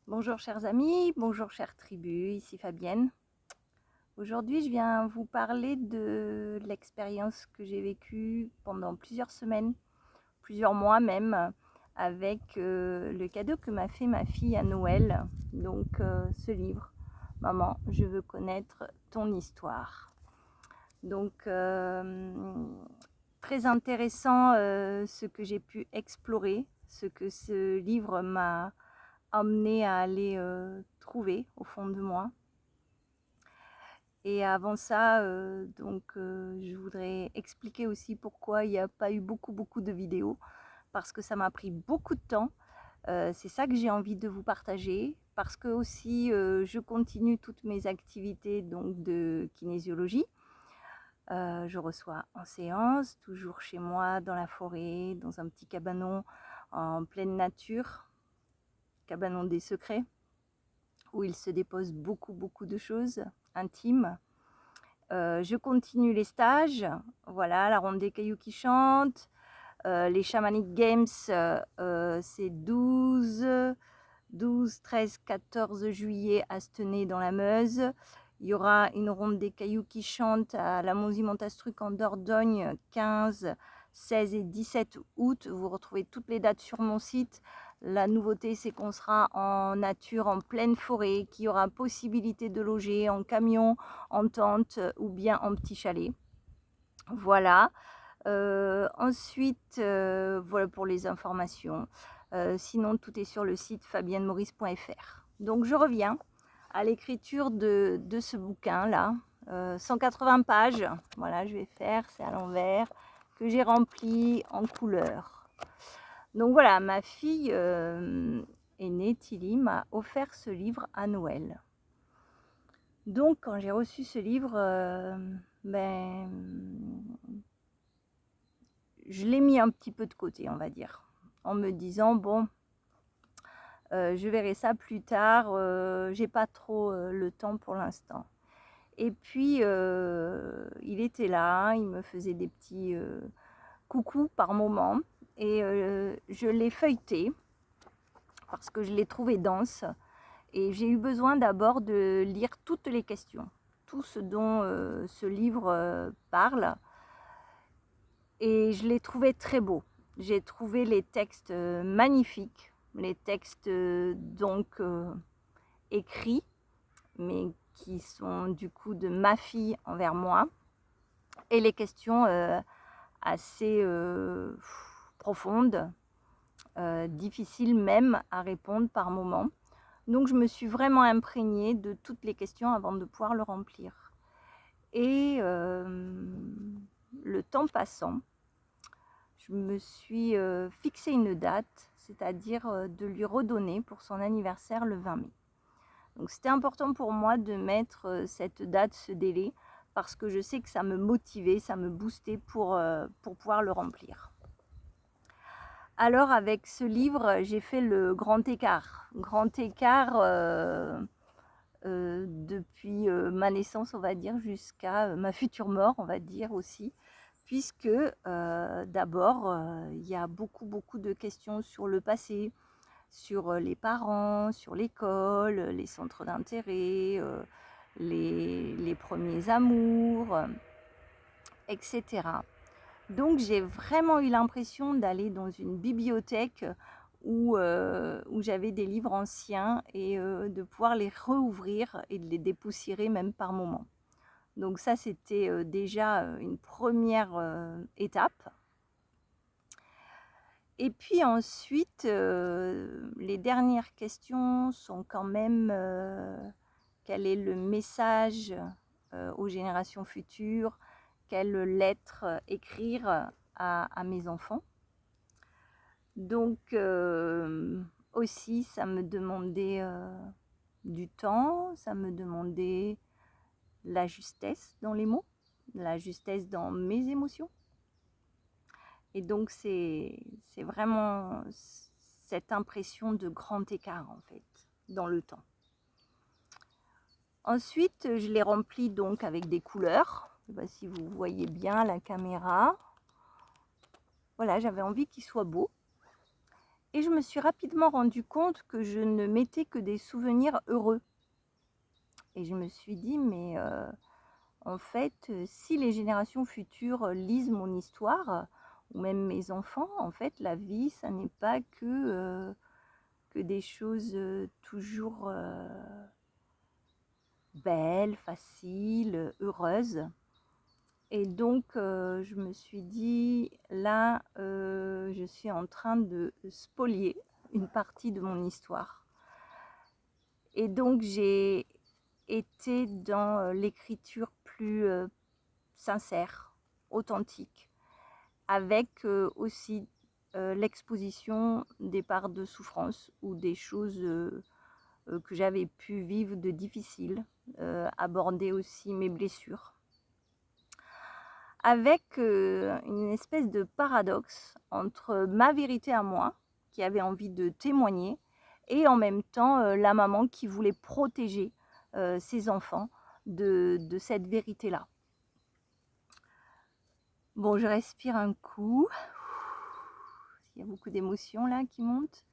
Bonjour chers amis, bonjour chère tribu, ici Fabienne. Aujourd'hui je viens vous parler de l'expérience que j'ai vécue pendant plusieurs semaines, plusieurs mois même, avec le cadeau que m'a fait ma fille à Noël. Donc ce livre, Maman, je veux connaître ton histoire. Donc très intéressant ce que j'ai pu explorer, ce que ce livre m'a amené à aller trouver au fond de moi. Et avant ça, je voudrais expliquer aussi pourquoi il n'y a pas eu beaucoup de vidéos, parce que ça m'a pris beaucoup de temps. C'est ça que j'ai envie de vous partager, parce que aussi je continue toutes mes activités donc de kinésiologie. Je reçois en séance, toujours chez moi, dans la forêt, dans un petit cabanon en pleine nature, cabanon des secrets, où il se dépose beaucoup de choses intimes. Je continue les stages, voilà, la ronde des cailloux qui chantent, les Shamanic Games, c'est 12, 13, 14 juillet à Stenay dans la Meuse. Il y aura une ronde des cailloux qui chantent à la Monzy-Montastruc en Dordogne, 15, 16 et 17 août. Vous retrouvez toutes les dates sur mon site. La nouveauté, c'est qu'on sera en nature, en pleine forêt, qu'il y aura possibilité de loger en camion, en tente ou bien en petit chalet. Voilà. Ensuite, voilà pour les informations. Sinon, tout est sur le site fabiennemaurice.fr. Donc, je reviens à l'écriture de ce bouquin-là. 180 pages. Voilà, je vais faire, c'est à l'envers, que j'ai rempli en couleur. Donc voilà, ma fille aînée, Tilly, m'a offert ce livre à Noël. Donc, quand j'ai reçu ce livre, je l'ai mis un petit peu de côté, on va dire, en me disant, bon, je verrai ça plus tard, j'ai pas trop le temps pour l'instant. Et puis, il était là, il me faisait des petits coucous par moment, et je l'ai feuilleté, parce que je l'ai trouvé dense, et j'ai eu besoin d'abord de lire toutes les questions, tout ce dont ce livre parle, et je l'ai trouvé très beau. J'ai trouvé les textes magnifiques, les textes écrits, mais qui sont du coup de ma fille envers moi, et les questions assez profondes, difficiles même à répondre par moments. Donc je me suis vraiment imprégnée de toutes les questions avant de pouvoir le remplir. Et le temps passant, je me suis fixé une date, c'est-à-dire de lui redonner pour son anniversaire le 20 mai. Donc c'était important pour moi de mettre cette date, ce délai, parce que je sais que ça me motivait, ça me boostait pour pouvoir le remplir. Alors avec ce livre, j'ai fait le grand écart. Grand écart depuis ma naissance, on va dire, jusqu'à ma future mort, on va dire aussi, puisque d'abord, il y a beaucoup de questions sur le passé, sur les parents, sur l'école, les centres d'intérêt, les premiers amours, etc. Donc j'ai vraiment eu l'impression d'aller dans une bibliothèque où j'avais des livres anciens et de pouvoir les rouvrir et de les dépoussiérer même par moments. Donc ça, c'était déjà une première étape. Et puis ensuite, les dernières questions sont quand même quel est le message aux générations futures, quelle lettre écrire à mes enfants. Donc aussi, ça me demandait du temps, ça me demandait la justesse dans les mots, la justesse dans mes émotions. Et donc c'est vraiment cette impression de grand écart en fait dans le temps. Ensuite, je l'ai rempli donc avec des couleurs. Je ne sais pas si vous voyez bien la caméra. Voilà, j'avais envie qu'il soit beau. Et je me suis rapidement rendu compte que je ne mettais que des souvenirs heureux. Et je me suis dit, mais en fait, si les générations futures lisent mon histoire, ou même mes enfants, en fait, la vie, ça n'est pas que des choses toujours belles, faciles, heureuses. Et donc, je me suis dit, là, je suis en train de spolier une partie de mon histoire. Et donc, j'ai été dans l'écriture plus sincère, authentique, avec aussi l'exposition des parts de souffrance ou des choses que j'avais pu vivre de difficiles, aborder aussi mes blessures, avec une espèce de paradoxe entre ma vérité à moi, qui avait envie de témoigner, et en même temps la maman qui voulait protéger ses enfants de cette vérité-là. Bon, je respire un coup. Il y a beaucoup d'émotions là qui montent.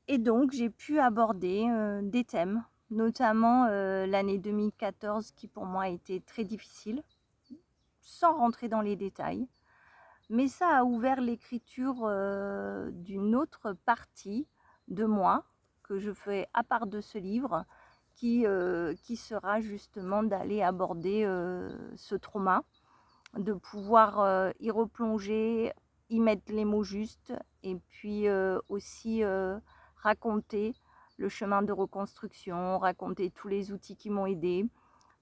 Et donc, j'ai pu aborder des thèmes, notamment l'année 2014 qui pour moi a été très difficile, sans rentrer dans les détails. Mais ça a ouvert l'écriture d'une autre partie de moi que je fais à part de ce livre, qui sera justement d'aller aborder ce trauma, de pouvoir y replonger, y mettre les mots justes, et puis aussi raconter le chemin de reconstruction, raconter tous les outils qui m'ont aidé,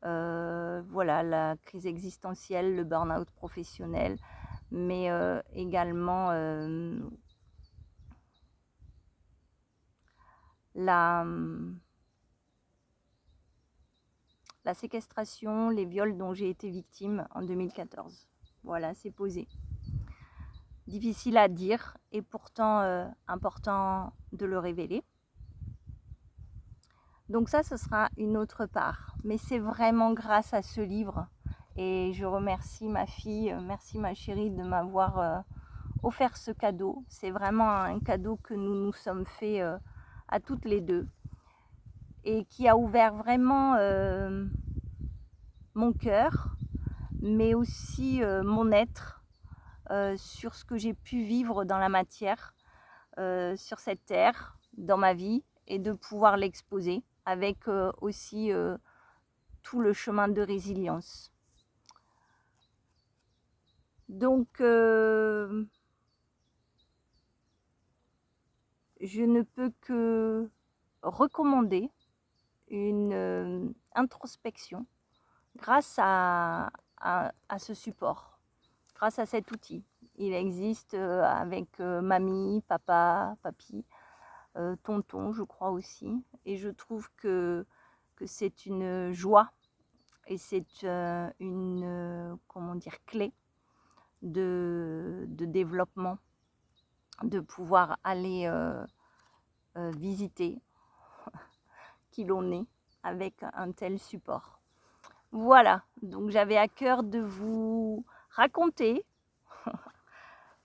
voilà, la crise existentielle, le burn-out professionnel, mais également la séquestration, les viols dont j'ai été victime en 2014. Voilà, c'est posé. Difficile à dire et pourtant important de le révéler. Donc ça, ce sera une autre part. Mais c'est vraiment grâce à ce livre. Et je remercie ma fille, merci ma chérie de m'avoir offert ce cadeau. C'est vraiment un cadeau que nous nous sommes fait à toutes les deux. Et qui a ouvert vraiment mon cœur, mais aussi mon être sur ce que j'ai pu vivre dans la matière, sur cette terre, dans ma vie, et de pouvoir l'exposer avec aussi tout le chemin de résilience. Donc, je ne peux que recommander une introspection grâce à ce support, grâce à cet outil. Il existe avec mamie, papa, papy, tonton, je crois aussi. Et je trouve que c'est une joie et c'est une comment dire, clé de développement, de pouvoir aller visiter qui l'on est avec un tel support. Voilà, donc j'avais à cœur de vous raconter.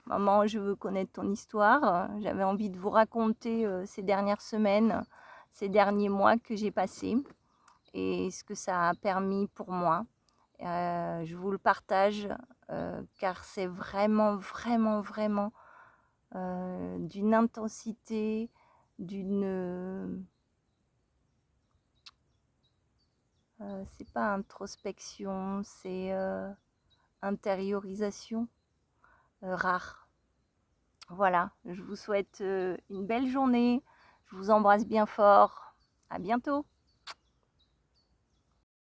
Maman, je veux connaître ton histoire. J'avais envie de vous raconter ces dernières semaines, ces derniers mois que j'ai passés et ce que ça a permis pour moi. Je vous le partage car c'est vraiment, vraiment, vraiment d'une intensité, d'une... c'est pas introspection, c'est intériorisation rare. Voilà, je vous souhaite une belle journée. Je vous embrasse bien fort. À bientôt.